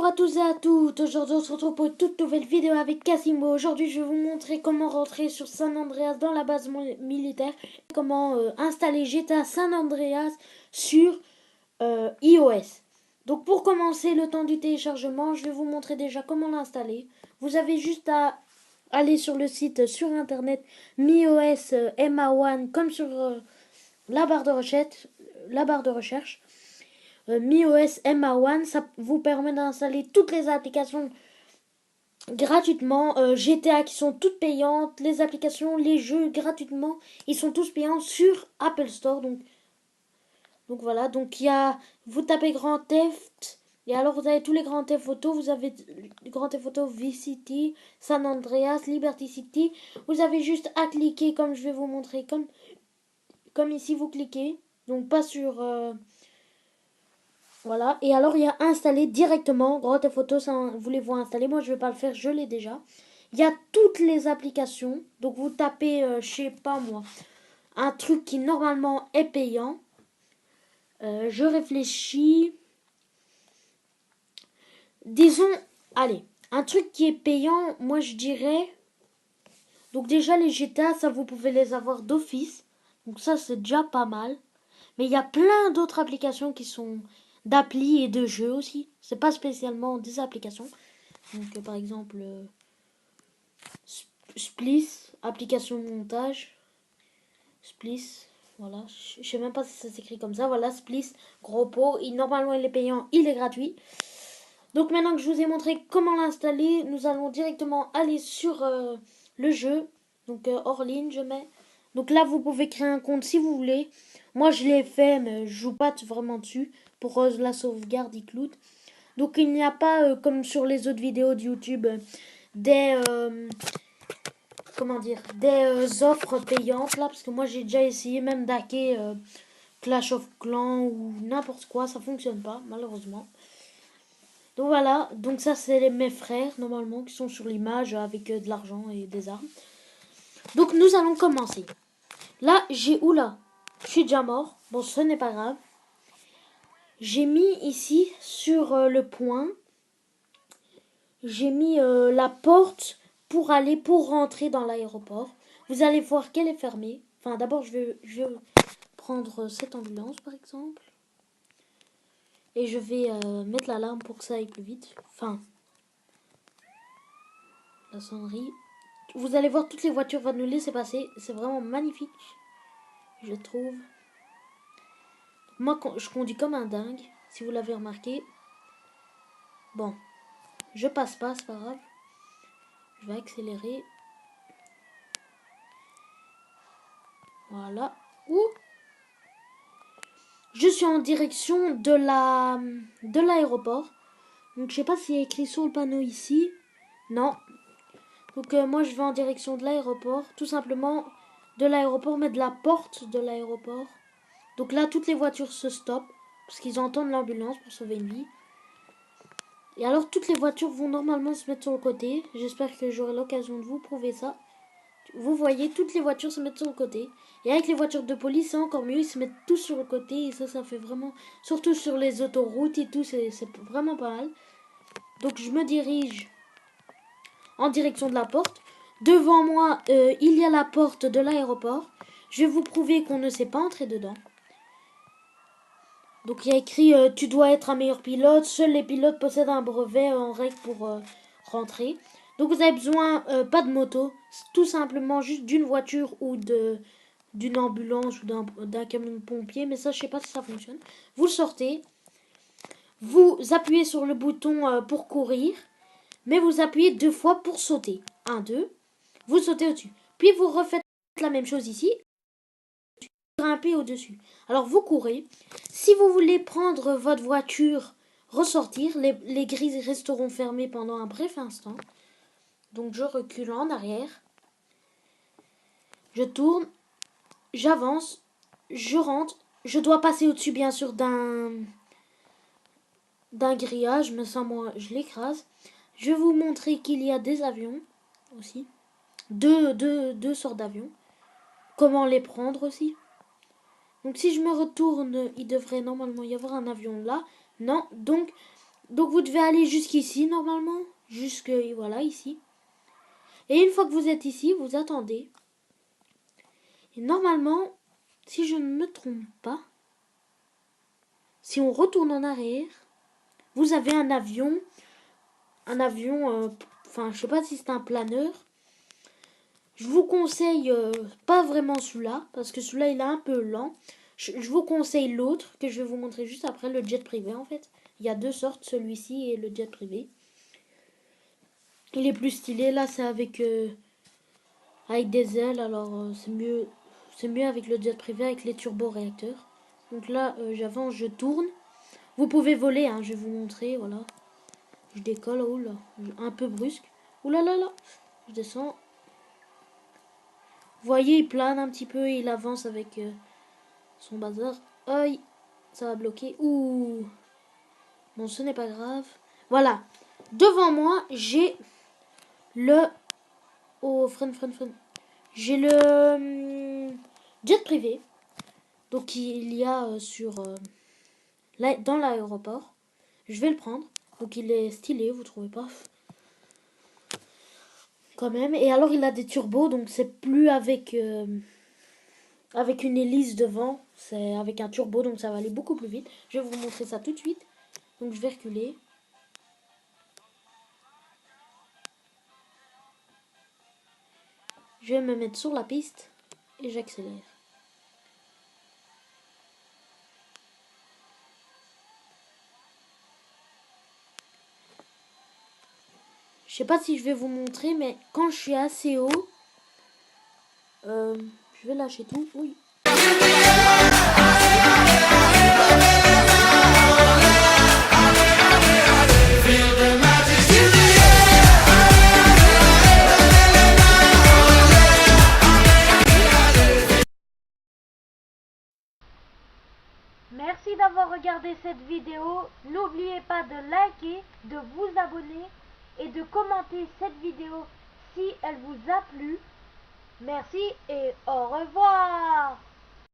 à tous et à toutes, aujourd'hui on se retrouve pour une toute nouvelle vidéo avec Casimo. Aujourd'hui je vais vous montrer comment rentrer sur San Andreas dans la base militaire, comment installer GTA San Andreas sur iOS. Donc pour commencer le temps du téléchargement, je vais vous montrer déjà comment l'installer. Vous avez juste à aller sur le site sur internet MiOS MA1 comme sur la barre de recherche. MiOS MA1, ça vous permet d'installer toutes les applications gratuitement. GTA qui sont toutes payantes, les applications, les jeux gratuitement, ils sont tous payants sur Apple Store. Donc voilà, donc il y a, vous tapez Grand Theft, et alors vous avez tous les Grand Theft Auto, vous avez Grand Theft Auto Vice City, San Andreas, Liberty City. Vous avez juste à cliquer comme je vais vous montrer, comme ici vous cliquez, donc pas sur... Voilà, et alors il y a installé directement Grand Theft Auto, voulez-vous installer? Moi je vais pas le faire, je l'ai déjà. Il y a toutes les applications, donc vous tapez, je sais pas moi, un truc qui normalement est payant. Je réfléchis. Disons, allez, un truc qui est payant, moi je dirais. Donc déjà les GTA, ça vous pouvez les avoir d'office, donc ça c'est déjà pas mal. Mais il y a plein d'autres applications qui sont d'applis et de jeux aussi. C'est pas spécialement des applications. Donc par exemple Splice, application de montage. Splice, voilà. Je sais même pas si ça s'écrit comme ça. Voilà, Splice, gros pot. Normalement il est payant, il est gratuit. Donc maintenant que je vous ai montré comment l'installer, nous allons directement aller sur le jeu. Donc hors ligne je mets. Donc là vous pouvez créer un compte si vous voulez. Moi je l'ai fait mais je joue pas vraiment dessus. Pour la sauvegarde iCloud. Donc il n'y a pas comme sur les autres vidéos de YouTube des comment dire des offres payantes là, parce que moi j'ai déjà essayé même d'hacker Clash of Clans ou n'importe quoi, ça fonctionne pas malheureusement. Donc voilà, donc ça c'est mes frères normalement qui sont sur l'image avec de l'argent et des armes. Donc nous allons commencer. Là j'ai oula, je suis déjà mort. Bon, ce n'est pas grave. J'ai mis ici sur le point, j'ai mis la porte pour rentrer dans l'aéroport. Vous allez voir qu'elle est fermée. Enfin d'abord je vais prendre cette ambulance par exemple. Et je vais mettre l'alarme pour que ça aille plus vite. Enfin, la sonnerie. Vous allez voir, toutes les voitures vont nous laisser passer. C'est vraiment magnifique, je trouve. Moi, je conduis comme un dingue, si vous l'avez remarqué. Bon, je passe pas, c'est pas grave. Je vais accélérer. Voilà. Ouh, je suis en direction de l'aéroport. Donc, je sais pas s'il y a écrit sur le panneau ici. Non. Donc, moi, je vais en direction de l'aéroport. Tout simplement de l'aéroport, mais de la porte de l'aéroport. Donc là, toutes les voitures se stoppent parce qu'ils entendent l'ambulance pour sauver une vie. Et alors, toutes les voitures vont normalement se mettre sur le côté. J'espère que j'aurai l'occasion de vous prouver ça. Vous voyez, toutes les voitures se mettent sur le côté. Et avec les voitures de police, c'est encore mieux. Ils se mettent tous sur le côté. Et ça fait vraiment... Surtout sur les autoroutes et tout, c'est vraiment pas mal. Donc, je me dirige en direction de la porte. Devant moi, il y a la porte de l'aéroport. Je vais vous prouver qu'on ne sait pas entrer dedans. Donc il y a écrit tu dois être un meilleur pilote, seuls les pilotes possèdent un brevet en règle pour rentrer. Donc vous avez besoin pas de moto, tout simplement juste d'une voiture ou d'une ambulance ou d'un camion de pompier, mais ça je sais pas si ça fonctionne. Vous le sortez, vous appuyez sur le bouton pour courir, mais vous appuyez 2 fois pour sauter. 1, 2, vous sautez au-dessus. Puis vous refaites la même chose ici, grimper au-dessus. Alors vous courez. Si vous voulez prendre votre voiture, ressortir, les grilles resteront fermées pendant un bref instant. Donc je recule en arrière. Je tourne, j'avance, je rentre. Je dois passer au-dessus bien sûr d'un grillage, mais sans moi je l'écrase. Je vais vous montrer qu'il y a des avions aussi. Deux sortes d'avions. Comment les prendre aussi. Donc si je me retourne, il devrait normalement y avoir un avion là. Non, donc Donc vous devez aller jusqu'ici normalement. Jusque, voilà, ici. Et une fois que vous êtes ici, vous attendez. Et normalement, si je ne me trompe pas, si on retourne en arrière, vous avez un avion, enfin je sais pas si c'est un planeur. Je vous conseille pas vraiment celui-là, parce que celui-là il est un peu lent. Je vous conseille l'autre, que je vais vous montrer juste après, le jet privé en fait. Il y a deux sortes, celui-ci et le jet privé. Il est plus stylé, là c'est avec des ailes, alors c'est mieux avec le jet privé avec les turbo-réacteurs. Donc là j'avance, je tourne. Vous pouvez voler, hein, je vais vous montrer, voilà. Je décolle, oh là, un peu brusque. Ouh là là là, je descends. Vous voyez, il plane un petit peu et il avance avec son bazar. Aïe, ça va bloquer. Ouh. Bon, ce n'est pas grave. Voilà. Devant moi, j'ai le... Oh, freine. J'ai le jet privé. Donc, il y a dans l'aéroport. Je vais le prendre. Donc, il est stylé, vous trouvez pas? Quand même. Et alors, il a des turbos. Donc, c'est plus avec une hélice devant. C'est avec un turbo. Donc, ça va aller beaucoup plus vite. Je vais vous montrer ça tout de suite. Donc, je vais reculer. Je vais me mettre sur la piste et j'accélère. Je sais pas si je vais vous montrer, mais quand je suis assez haut, je vais lâcher tout. Oui. Merci d'avoir regardé cette vidéo. N'oubliez pas de liker, de vous abonner et de commenter cette vidéo si elle vous a plu. Merci et au revoir.